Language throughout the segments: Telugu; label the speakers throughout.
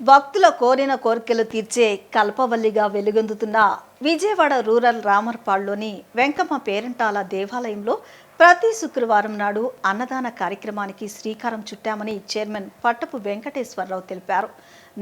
Speaker 1: భక్తుల కోరిన కోరికలు తీర్చే కల్పవల్లిగా వెలుగొందుతున్న విజయవాడ రూరల్ రామర్పాడులోని వెంకమ్మ పేరంటాల దేవాలయంలో ప్రతి శుక్రవారం నాడు అన్నదాన కార్యక్రమానికి శ్రీకారం చుట్టామని చైర్మన్ పట్టపు వెంకటేశ్వరరావు తెలిపారు.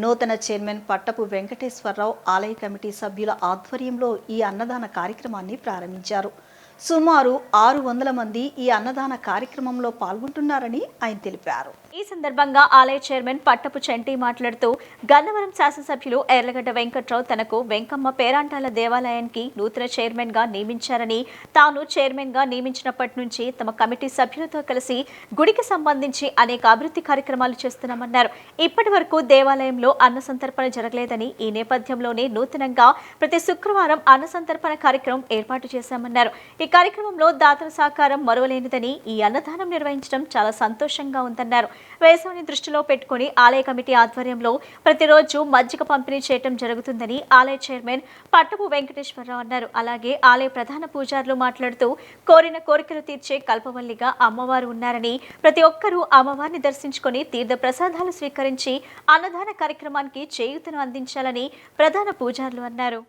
Speaker 1: నూతన చైర్మన్ పట్టపు వెంకటేశ్వరరావు ఆలయ కమిటీ సభ్యుల ఆధ్వర్యంలో ఈ అన్నదాన కార్యక్రమాన్ని ప్రారంభించారు. సుమారు 600 మంది ఈ అన్నదాన కార్యక్రమంలో పాల్గొంటున్నారని ఆయన తెలిపారు.
Speaker 2: ఈ సందర్భంగా ఆలయ చైర్మన్ పట్టపు చంటి మాట్లాడుతూ గన్నవరం శాసనసభ్యులు ఎర్లగడ్డ వెంకట్రావు తనకు వెంకమ్మ పేరంటాల దేవాలయానికి నూతన చైర్మన్ గా నియమించారని, తాను చైర్మన్ గా నియమించినప్పటి నుంచి తమ కమిటీ సభ్యులతో కలిసి గుడికి సంబంధించి అనేక అభివృద్ధి కార్యక్రమాలు చేస్తున్నామన్నారు. ఇప్పటి వరకు దేవాలయంలో అన్న సంతర్పణ జరగలేదని, ఈ నేపథ్యంలోనే నూతనంగా ప్రతి శుక్రవారం అన్న సంతర్పణ కార్యక్రమం ఏర్పాటు చేశామన్నారు. ఈ కార్యక్రమంలో దాతల సహకారం మరువలేనిదని, ఈ అన్నదానం నిర్వహించడం చాలా సంతోషంగా ఉందన్నారు. వేసవిని దృష్టిలో పెట్టుకుని ఆలయ కమిటీ ఆధ్వర్యంలో ప్రతిరోజు మజ్జిగ పంపిణీ చేయడం జరుగుతుందని ఆలయ చైర్మన్ పట్టపు వెంకటేశ్వరరావు అన్నారు. అలాగే ఆలయ ప్రధాన పూజారులు మాట్లాడుతూ కోరిన కోరికలు తీర్చే కల్పవల్లిగా అమ్మవారు ఉన్నారని, ప్రతి ఒక్కరూ అమ్మవారిని దర్శించుకుని తీర్థ ప్రసాదాలు స్వీకరించి అన్నదాన కార్యక్రమానికి చేయూతను అందించాలని ప్రధాన పూజారులు అన్నారు.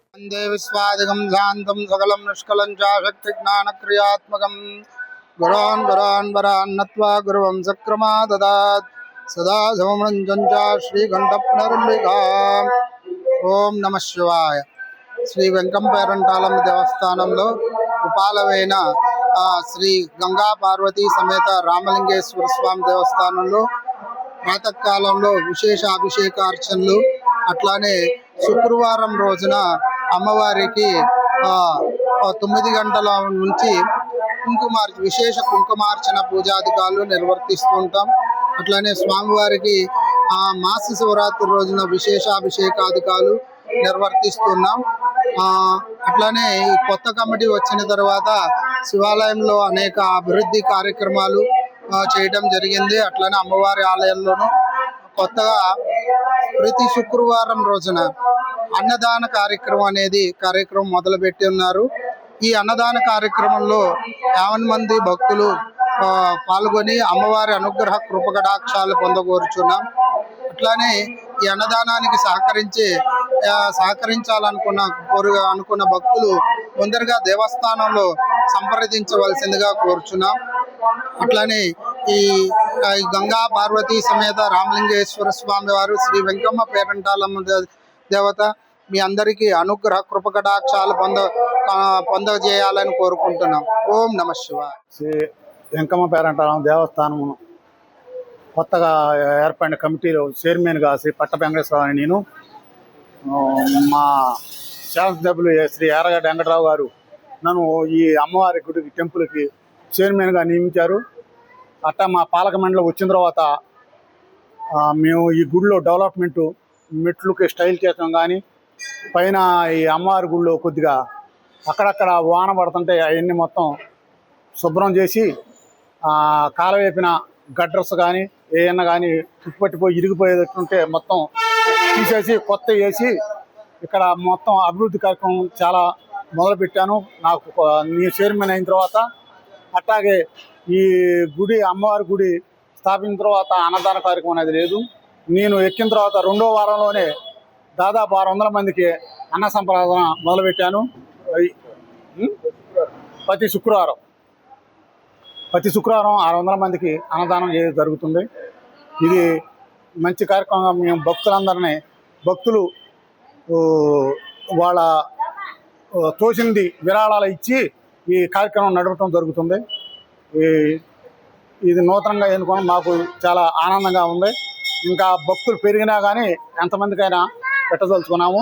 Speaker 3: గురాన్ వరాన్ వరాన్ నత్వా గురువం సక్రమా దదాత్ సదా సమృంజంచ శ్రీకంఠపునర్మికా. ఓం నమ శివాయ. శ్రీ వెంకమ్మ పేరంటాలమ్మ దేవస్థానంలో ఉపాలమైన శ్రీ గంగా పార్వతీ సమేత రామలింగేశ్వర స్వామి దేవస్థానంలో ప్రాతకాలంలో విశేష అభిషేకార్చనలు, అట్లానే శుక్రవారం రోజున అమ్మవారికి 9 గంటల నుంచి విశేష కుంకుమార్చన పూజాధికారులు నిర్వర్తిస్తూ ఉంటాం. అట్లానే స్వామివారికి మాస శివరాత్రి రోజున విశేషాభిషేకాధికారులు నిర్వర్తిస్తున్నాం. అట్లానే ఈ కొత్త కమిటీ వచ్చిన తర్వాత శివాలయంలో అనేక అభివృద్ధి కార్యక్రమాలు చేయడం జరిగింది. అట్లానే అమ్మవారి ఆలయంలోనూ కొత్తగా ప్రతి శుక్రవారం రోజున అన్నదాన కార్యక్రమం మొదలుపెట్టి ఉన్నారు. ఈ అన్నదాన కార్యక్రమంలో 50 మంది భక్తులు పాల్గొని అమ్మవారి అనుగ్రహ కృపకటాక్షాలు పొందగోరుచున్నాం. అట్లానే ఈ అన్నదానానికి సహకరించాలనుకున్న భక్తులు ముందరగా దేవస్థానంలో సంప్రదించవలసిందిగా కోరుచున్నాం. అట్లానే ఈ గంగా పార్వతీ సమేత రామలింగేశ్వర స్వామి వారు శ్రీ వెంకమ్మ పేరంటాలమ్మ దేవత మీ అందరికీ అనుగ్రహ కృపకటాక్షాలు పొందజేయాలని కోరుకుంటున్నాం. ఓం నమ శివాయ.
Speaker 4: శ్రీ వెంకమ్మ పేరంటాలమ్మ దేవస్థానం కొత్తగా ఏర్పడిన కమిటీలో చైర్మన్గా శ్రీ పట్ట వెంకటేశ్వరరావు నేను, మా శాసనసభ్యులు శ్రీ ఎర్రగడ్డ వెంకట్రావు గారు నన్ను ఈ అమ్మవారి గుడికి టెంపుల్కి చైర్మన్గా నియమించారు. అట్టా మా పాలక మండలి వచ్చిన తర్వాత మేము ఈ గుడిలో డెవలప్మెంటు, మెట్లుకి స్టైల్ చేయడం కానీ, పైన ఈ అమ్మవారి గుడిలో కొద్దిగా అక్కడక్కడ వాన పడుతుంటే అవన్నీ మొత్తం శుభ్రం చేసి కాలవేపిన గడ్డర్స్ కానీ ఏమన్నా కానీ తుప్పిపట్టిపోయి ఇరిగిపోయేటట్టుంటే మొత్తం తీసేసి కొత్త వేసి ఇక్కడ మొత్తం అభివృద్ధి కార్యక్రమం చాలా మొదలుపెట్టాను. నాకు నేను చైర్మన్ అయిన తర్వాత అట్లాగే ఈ గుడి అమ్మవారి గుడి స్థాపించిన తర్వాత అన్నదాన కార్యక్రమం అనేది లేదు. నేను ఎక్కిన తర్వాత 2వ వారంలోనే దాదాపు 600 మందికి అన్న సంప్రదాన మొదలుపెట్టాను. ప్రతి శుక్రవారం 600 మందికి అన్నదానం చేయడం జరుగుతుంది. ఇది మంచి కార్యక్రమంగా మేము భక్తులు వాళ్ళ తోచింది విరాళాలు ఇచ్చి ఈ కార్యక్రమం నడపడం జరుగుతుంది. ఇది నూతనంగా ఎన్నుకోవడం మాకు చాలా ఆనందంగా ఉంది. ఇంకా భక్తులు పెరిగినా కానీ ఎంతమందికైనా పెట్టదలుచుకున్నాము.